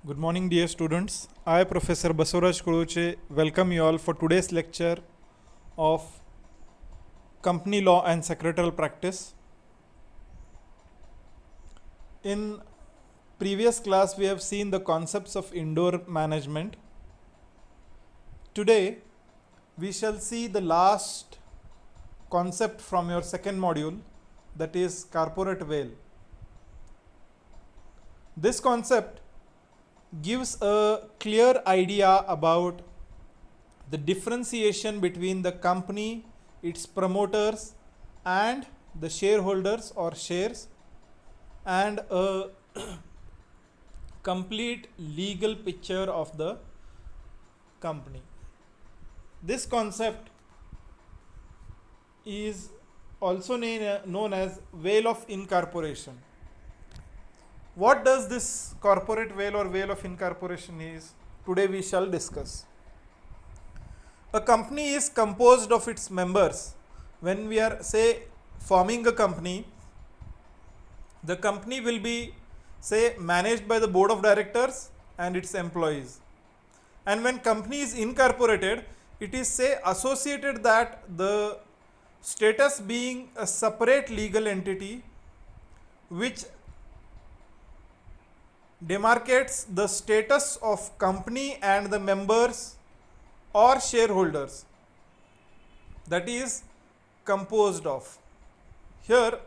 Good morning, dear students. I, Professor Basuraj Kuruche, welcome you all for today's lecture of Company Law and Secretarial Practice. In previous class, we have seen the concepts of indoor management. Today, we shall see the last concept from your second module, that is corporate veil. This concept gives a clear idea about the differentiation between the company, its promoters, and the shareholders or shares, and a complete legal picture of the company. This concept is also known as veil of incorporation. What does this corporate veil or veil of incorporation is? Today we shall discuss. A company is composed of its members. When we are, say, forming a company, the company will be, say, managed by the board of directors and its employees. And when company is incorporated, it is, say, associated that the status being a separate legal entity which demarcates the status of company and the members or shareholders, that is composed of. Here,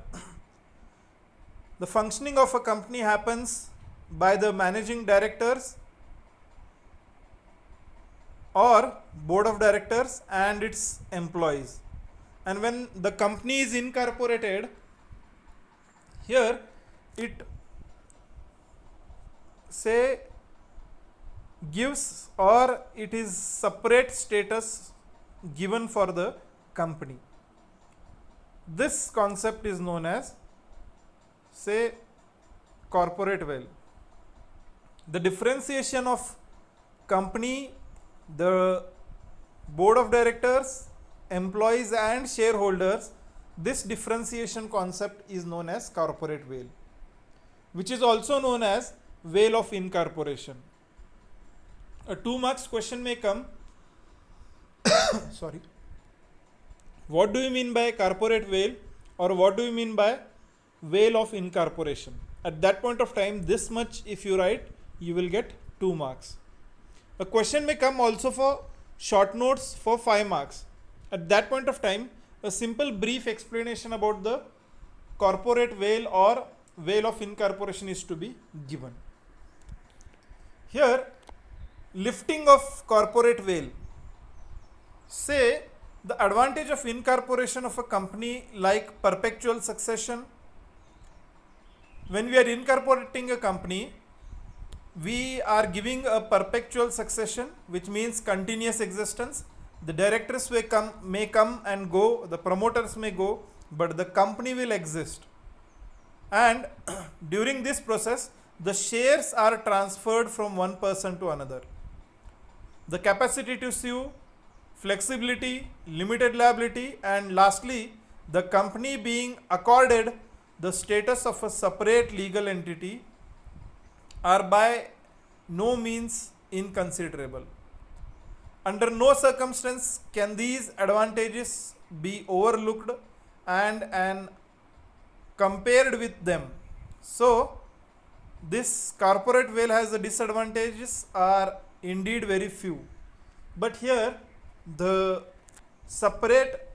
the functioning of a company happens by the managing directors or board of directors and its employees. And when the company is incorporated, here it say gives or it is separate status given for the company. This concept is known as, say, corporate veil. The differentiation of company, the board of directors, employees and shareholders, this differentiation concept is known as corporate veil, which is also known as veil of incorporation. A 2 marks question may come. Sorry. What do you mean by corporate veil, or what do you mean by veil of incorporation? At that point of time, this much if you write, you will get 2 marks. A question may come also for short notes for 5 marks. At that point of time, a simple brief explanation about the corporate veil or veil of incorporation is to be given. Here, lifting of corporate veil. Say, the advantage of incorporation of a company like perpetual succession. When we are incorporating a company, we are giving a perpetual succession, which means continuous existence. The directors may come and go, the promoters may go, but the company will exist. And during this process, the shares are transferred from one person to another. The capacity to sue, flexibility, limited liability, and lastly, the company being accorded the status of a separate legal entity are by no means inconsiderable. Under no circumstance can these advantages be overlooked and compared with them. So, this corporate veil has the disadvantages are indeed very few. But here, the separate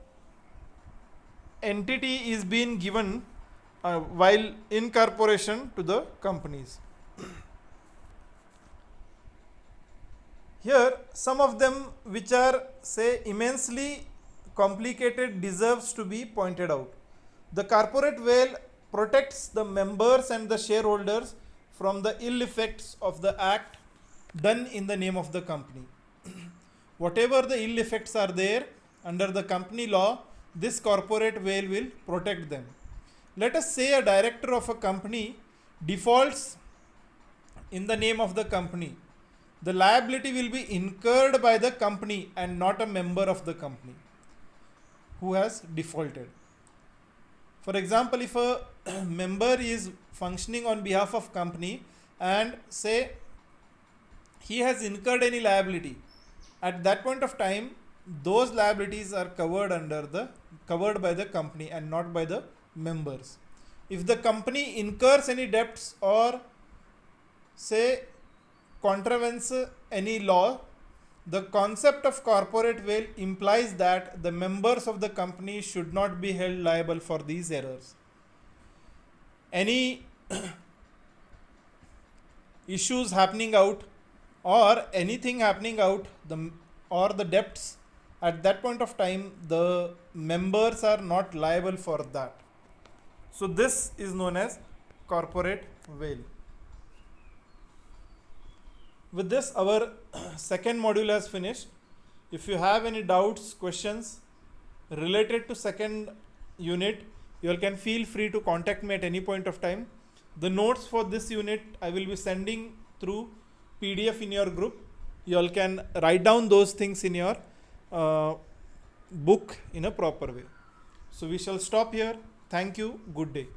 entity is being given while incorporation to the companies. Here, some of them which are, say, immensely complicated deserves to be pointed out. The corporate veil protects the members and the shareholders from the ill effects of the act done in the name of the company. Whatever the ill effects are there under the company law, this corporate veil will protect them. Let us say a director of a company defaults in the name of the company. The liability will be incurred by the company and not a member of the company who has defaulted. For example, if a member is functioning on behalf of company and say he has incurred any liability, at that point of time those liabilities are covered by the company and not by the members. If the company incurs any debts or say contravenes any law, the concept of corporate veil implies that the members of the company should not be held liable for these errors. Any issues happening out or anything happening out, the debts, at that point of time the members are not liable for that. So this is known as corporate veil. With this, our second module has finished. If you have any doubts, questions related to second unit, you all can feel free to contact me at any point of time. The notes for this unit I will be sending through PDF in your group. You all can write down those things in your book in a proper way. So we shall stop here. Thank you. Good day.